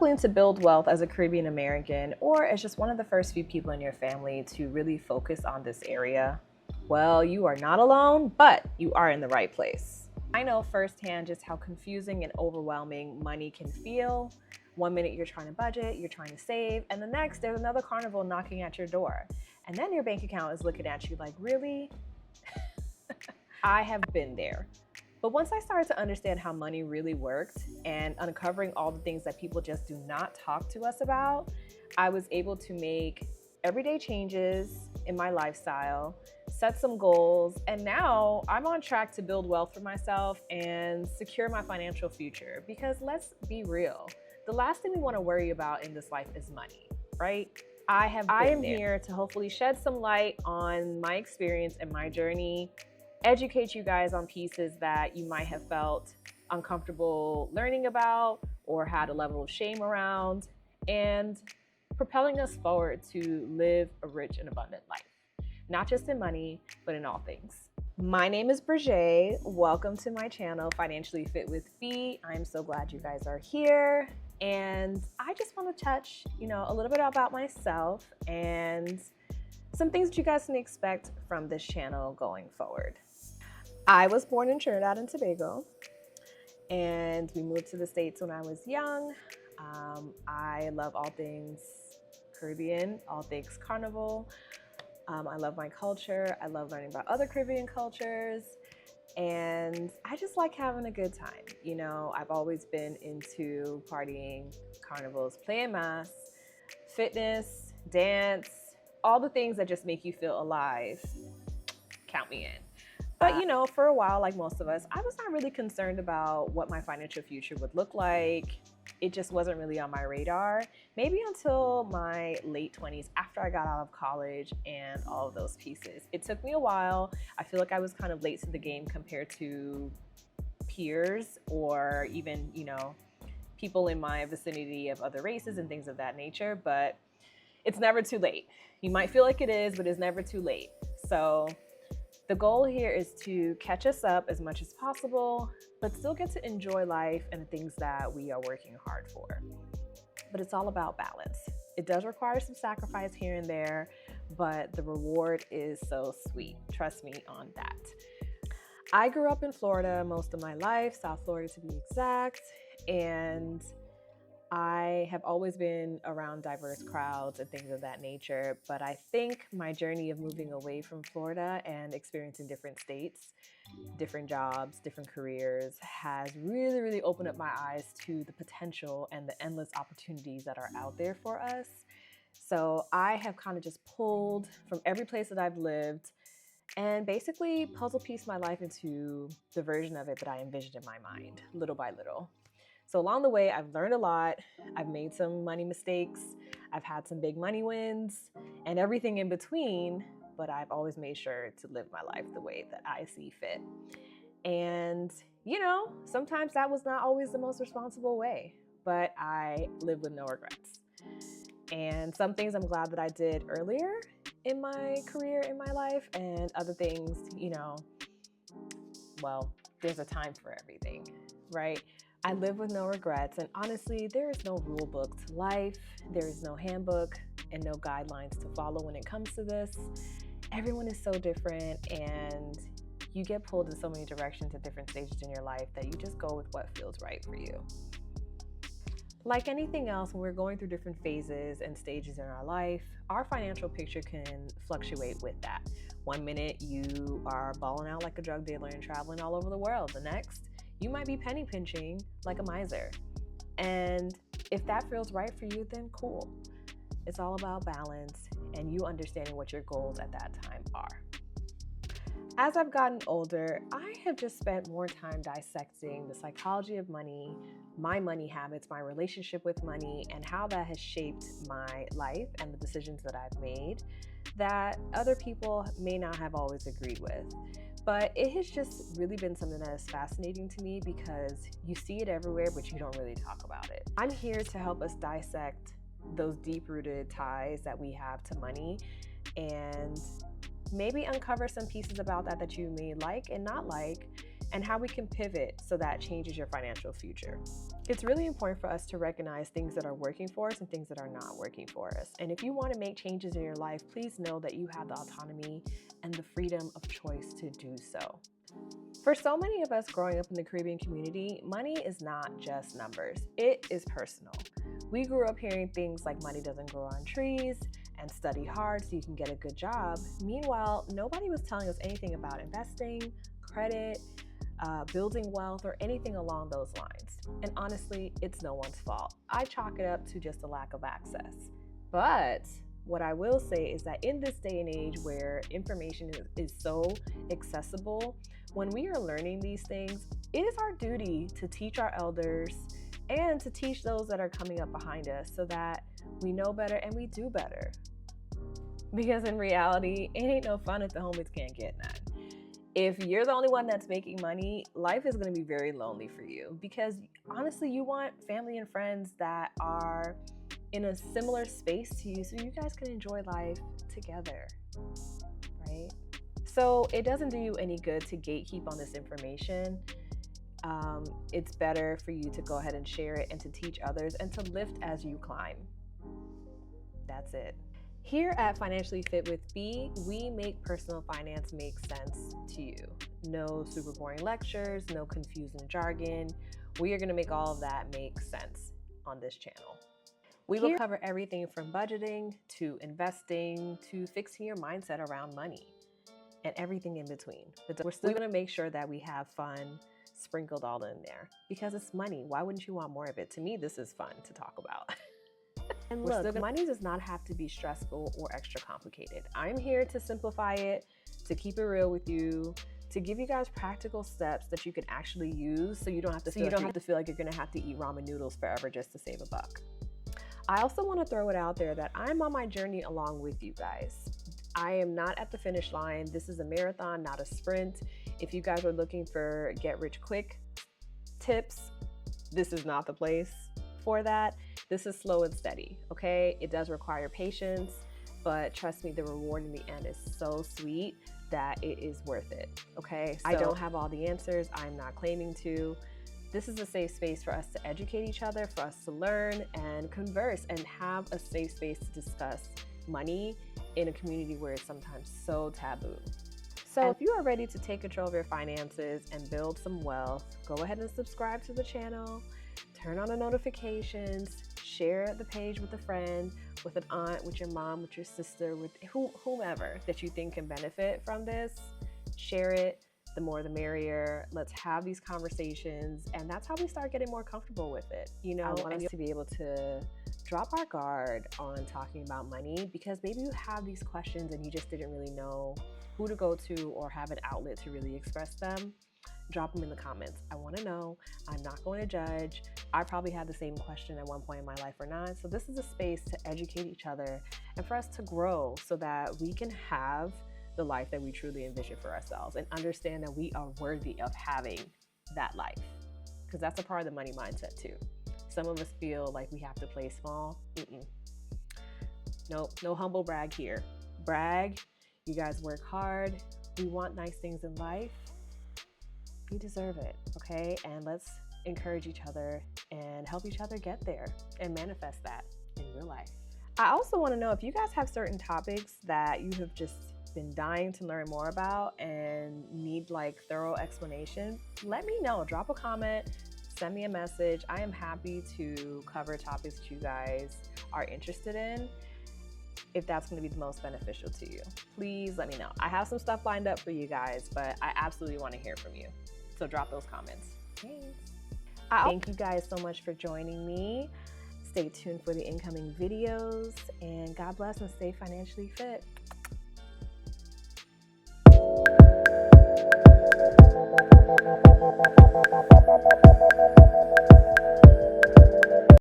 struggling to build wealth as a Caribbean American or as just one of the first few people in your family to really focus on this area, well, you are not alone, but you are in the right place. I know firsthand just how confusing and overwhelming money can feel. One minute you're trying to budget, you're trying to save, and the next there's another carnival knocking at your door. And then your bank account is looking at you like, really? I have been there. But once I started to understand how money really worked and uncovering all the things that people just do not talk to us about, I was able to make everyday changes in my lifestyle, set some goals, and now I'm on track to build wealth for myself and secure my financial future. Because let's be real, the last thing we want to worry about in this life is money, right? I am here to hopefully shed some light on my experience and my journey, educate you guys on pieces that you might have felt uncomfortable learning about or had a level of shame around, and propelling us forward to live a rich and abundant life, not just in money, but in all things. My name is Bridget. Welcome to my channel, Financially Fit with Fee. I'm so glad you guys are here. And I just want to touch, a little bit about myself and some things that you guys can expect from this channel going forward. I was born in Trinidad and Tobago, and we moved to the States when I was young. I love all things Caribbean, all things Carnival. I love my culture. I love learning about other Caribbean cultures. And I just like having a good time. I've always been into partying, carnivals, playing mass, fitness, dance, all the things that just make you feel alive. Count me in. But for a while, like most of us, I was not really concerned about what my financial future would look like. It just wasn't really on my radar. Maybe until my late 20s, after I got out of college and all of those pieces. It took me a while. I feel like I was kind of late to the game compared to peers or even, people in my vicinity of other races and things of that nature. But it's never too late. You might feel like it is, but it's never too late. So the goal here is to catch us up as much as possible, but still get to enjoy life and the things that we are working hard for. But it's all about balance. It does require some sacrifice here and there, but the reward is so sweet. Trust me on that. I grew up in Florida most of my life, South Florida to be exact, and I have always been around diverse crowds and things of that nature, but I think my journey of moving away from Florida and experiencing different states, different jobs, different careers has really, really opened up my eyes to the potential and the endless opportunities that are out there for us. So I have kind of just pulled from every place that I've lived and basically puzzle pieced my life into the version of it that I envisioned in my mind, little by little. So along the way, I've learned a lot. I've made some money mistakes. I've had some big money wins and everything in between, but I've always made sure to live my life the way that I see fit. And, sometimes that was not always the most responsible way, but I live with no regrets. And some things I'm glad that I did earlier in my career, in my life, and other things, there's a time for everything, right? I live with no regrets, and honestly, there is no rule book to life. There is no handbook and no guidelines to follow when it comes to this. Everyone is so different, and you get pulled in so many directions at different stages in your life that you just go with what feels right for you. Like anything else, when we're going through different phases and stages in our life, our financial picture can fluctuate with that. One minute you are balling out like a drug dealer and traveling all over the world. The next, you might be penny pinching like a miser. And if that feels right for you, then cool. It's all about balance and you understanding what your goals at that time are. As I've gotten older, I have just spent more time dissecting the psychology of money, my money habits, my relationship with money, and how that has shaped my life and the decisions that I've made that other people may not have always agreed with. But it has just really been something that is fascinating to me because you see it everywhere, but you don't really talk about it. I'm here to help us dissect those deep-rooted ties that we have to money and maybe uncover some pieces about that you may like and not like, and how we can pivot so that changes your financial future. It's really important for us to recognize things that are working for us and things that are not working for us. And if you want to make changes in your life, please know that you have the autonomy and the freedom of choice to do so. For so many of us growing up in the Caribbean community, money is not just numbers, it is personal. We grew up hearing things like money doesn't grow on trees and study hard so you can get a good job. Meanwhile, nobody was telling us anything about investing, credit, building wealth, or anything along those lines. And honestly, it's no one's fault. I chalk it up to just a lack of access. But what I will say is that in this day and age where information is so accessible, when we are learning these things, it is our duty to teach our elders and to teach those that are coming up behind us so that we know better and we do better. Because in reality, it ain't no fun if the homies can't get none. If you're the only one that's making money, life is going to be very lonely for you because honestly, you want family and friends that are in a similar space to you so you guys can enjoy life together, right? So it doesn't do you any good to gatekeep on this information. It's better for you to go ahead and share it and to teach others and to lift as you climb. That's it. Here at Financially Fit with B, we make personal finance make sense to you. No super boring lectures, no confusing jargon. We are going to make all of that make sense on this channel. We will cover everything from budgeting to investing to fixing your mindset around money and everything in between. But we're still going to make sure that we have fun sprinkled all in there because it's money. Why wouldn't you want more of it? To me, this is fun to talk about. And look, money does not have to be stressful or extra complicated. I'm here to simplify it, to keep it real with you, to give you guys practical steps that you can actually use so you don't have to feel like you're going to have to eat ramen noodles forever just to save a buck. I also want to throw it out there that I'm on my journey along with you guys. I am not at the finish line. This is a marathon, not a sprint. If you guys are looking for get rich quick tips, this is not the place for that. This is slow and steady, okay? It does require patience, but trust me, the reward in the end is so sweet that it is worth it, okay? So I don't have all the answers. I'm not claiming to. This is a safe space for us to educate each other, for us to learn and converse and have a safe space to discuss money in a community where it's sometimes so taboo. So if you are ready to take control of your finances and build some wealth, go ahead and subscribe to the channel, turn on the notifications, share the page with a friend, with an aunt, with your mom, with your sister, with whomever that you think can benefit from this. Share it. The more the merrier. Let's have these conversations, and that's how we start getting more comfortable with it. You know, I want us to be able to drop our guard on talking about money because maybe you have these questions and you just didn't really know who to go to or have an outlet to really express them. Drop them in the comments. I want to know. I'm not going to judge. I probably had the same question at one point in my life or not. So this is a space to educate each other and for us to grow so that we can have the life that we truly envision for ourselves and understand that we are worthy of having that life. Because that's a part of the money mindset too. Some of us feel like we have to play small. Nope, no humble brag here. Brag, you guys work hard. We want nice things in life. You deserve it, okay? And let's encourage each other and help each other get there and manifest that in real life. I also want to know if you guys have certain topics that you have just been dying to learn more about and need like thorough explanation, let me know. Drop a comment, send me a message. I am happy to cover topics that you guys are interested in if that's going to be the most beneficial to you. Please let me know. I have some stuff lined up for you guys, but I absolutely want to hear from you. So drop those comments. Thanks. Thank you guys so much for joining me. Stay tuned for the incoming videos and God bless and stay financially fit.